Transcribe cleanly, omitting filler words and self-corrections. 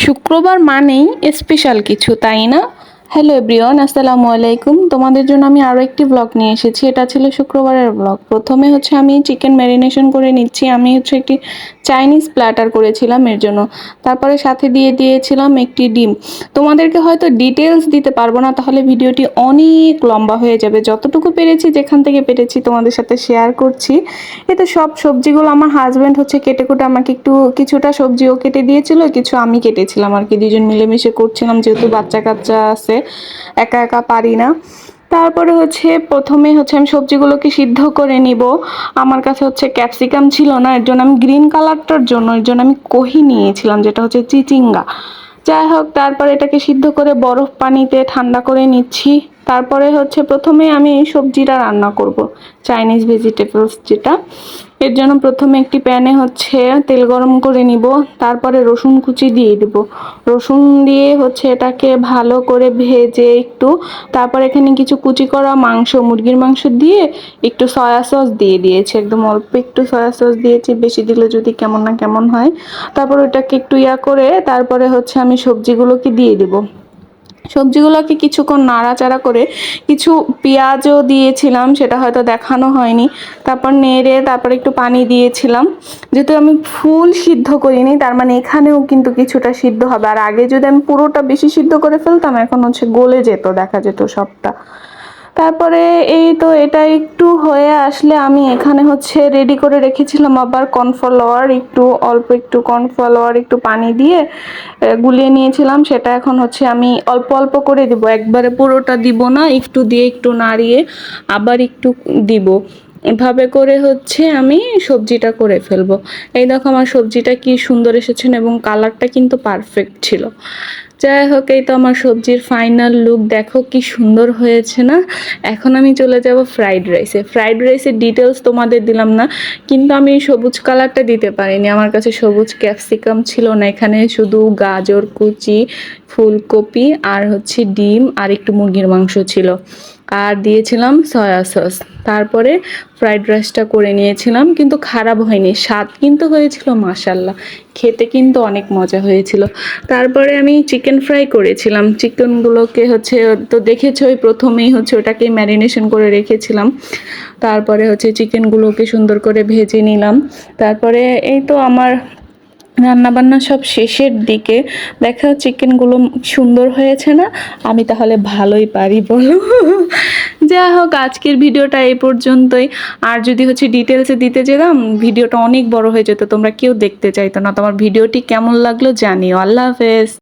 শুক্রবার মানেই স্পেশাল কিছু, তাই না? হ্যালো এভরিওয়ান, আসসালামু আলাইকুম। তোমাদের জন্য আমি আরও একটি ব্লগ নিয়ে এসেছি। এটা ছিল শুক্রবারের ব্লগ। প্রথমে হচ্ছে আমি চিকেন ম্যারিনেশন করে নিচ্ছি। আমি হচ্ছে একটি চাইনিজ প্ল্যাটার করেছিলাম এর জন্য। তারপরে সাথে দিয়ে দিয়েছিলাম একটি ডিম। তোমাদেরকে হয়তো ডিটেলস দিতে পারবো না, তাহলে ভিডিওটি অনেক লম্বা হয়ে যাবে। যতটুকু পেরেছি, যেখান থেকে পেরেছি তোমাদের সাথে শেয়ার করছি। এতে সব সবজিগুলো আমার হাজব্যান্ড হচ্ছে কেটে কুটে আমাকে একটু কিছুটা সবজিও কেটে দিয়েছিল, কিছু আমি কেটেছিলাম আর কি। দুজন মিলেমিশে করছিলাম, যেহেতু বাচ্চা কাচ্চা আছে, একা একা পারি না। তারপরে হচ্ছে প্রথমে হচ্ছে আমি সবজিগুলোকে সিদ্ধ করে নিব। আমার কাছে হচ্ছে ক্যাপসিকাম ছিল না, এর জন্য আমি গ্রিন কালারটার জন্য এর জন্য আমি কহি নিয়েছিলাম, যেটা হচ্ছে চিচিঙ্গা। যাই হোক, তারপরে এটাকে সিদ্ধ করে বরফ পানিতে ঠান্ডা করে নিচ্ছি। তারপরে হচ্ছে প্রথমে আমি সবজিটা রান্না করব, চাইনিজ ভেজিটেবলস যেটা। এর জন্য প্রথমে একটি প্যানে হচ্ছে তেল গরম করে নিব। তারপরে রসুন কুচি দিয়ে দিব। রসুন দিয়ে হচ্ছে এটাকে ভালো করে ভেজে একটু, তারপর এখানে কিছু কুচি করা মাংস, মুরগির মাংস দিয়ে একটু সয়া সস দিয়ে দিয়েছি। একদম অল্প একটু সয়া সস দিয়েছি, বেশি দিলে যদি কেমন না কেমন হয়। তারপর ওটাকে একটু করে তারপরে হচ্ছে আমি সবজিগুলোকে দিয়ে দিব। সবজিগুলোকে কিছুক্ষণ নাড়াচাড়া করে কিছু পেঁয়াজও দিয়েছিলাম, সেটা হয়তো দেখানো হয়নি। তারপর নেড়ে তারপর একটু পানি দিয়েছিলাম। যেহেতু আমি ফুল সিদ্ধ করিনি, তার মানে এখানেও কিন্তু কিছুটা সিদ্ধ হবে। আর আগে যদি আমি পুরোটা বেশি সিদ্ধ করে ফেলতাম, এখন হচ্ছে গলে যেত, দেখা যেত সবটা। তারপরে এই তো এটা একটু হয়ে আসলে আমি এখানে হচ্ছে রেডি করে রেখেছিলাম আবার কর্নফ্লাওয়ার, একটু অল্প একটু কর্নফ্লাওয়ার একটু পানি দিয়ে গুলিয়ে নিয়েছিলাম। সেটা এখন হচ্ছে আমি অল্প অল্প করে দিব, একবারে পুরোটা দিব না, একটু দিয়ে একটু নাড়িয়ে আবার একটু দিব। এভাবে করে হচ্ছে আমি সবজিটা করে ফেলবো। এই দেখো আমার সবজিটা কি সুন্দর এসেছে এবং কালারটা কিন্তু পারফেক্ট ছিল। যাই হোক, এই তো আমার সবজির ফাইনাল লুক, দেখো কি সুন্দর হয়েছে না? এখন আমি চলে যাব ফ্রাইড রাইসে। ফ্রাইড রাইসের ডিটেলস তোমাদের দিলাম না, কিন্তু আমি সবুজ কালারটা দিতে পারিনি, আমার কাছে সবুজ ক্যাপসিকাম ছিল না। এখানে শুধু গাজর কুচি, ফুলকপি আর হচ্ছে ডিম আর একটু মুরগির মাংস ছিল, আর দিয়েছিলাম সয়া সস। তারপরে ফ্রাইড রাইসটা করে নিয়েছিলাম, কিন্তু খারাপ হয়নি, স্বাদ কিন্তু হয়েছিল মাশাল্লাহ, খেতে কিন্তু অনেক মজা হয়েছিল। তারপরে আমি চিকেন ফ্রাই করেছিলাম। চিকেনগুলোকে হচ্ছে তো দেখেছোই, প্রথমেই হচ্ছে ওটাকে ম্যারিনেশন করে রেখেছিলাম। তারপরে হচ্ছে চিকেনগুলোকে সুন্দর করে ভেজে নিলাম। তারপরে এই তো আমার রান্নাবান্না সব শেষের দিকে। দেখা চিকেনগুলো সুন্দর হয়েছে না? আমি তাহলে ভালোই পারি বলো। যা হোক, আজকের ভিডিওটা এই পর্যন্তই। আর যদি হচ্ছে ডিটেলসে দিতে যেতাম, ভিডিওটা অনেক বড় হয়ে যেত, তোমরা কেউ দেখতে চাইতো না। তোমার ভিডিওটি কেমন লাগলো জানিও। আল্লাহ হাফেজ।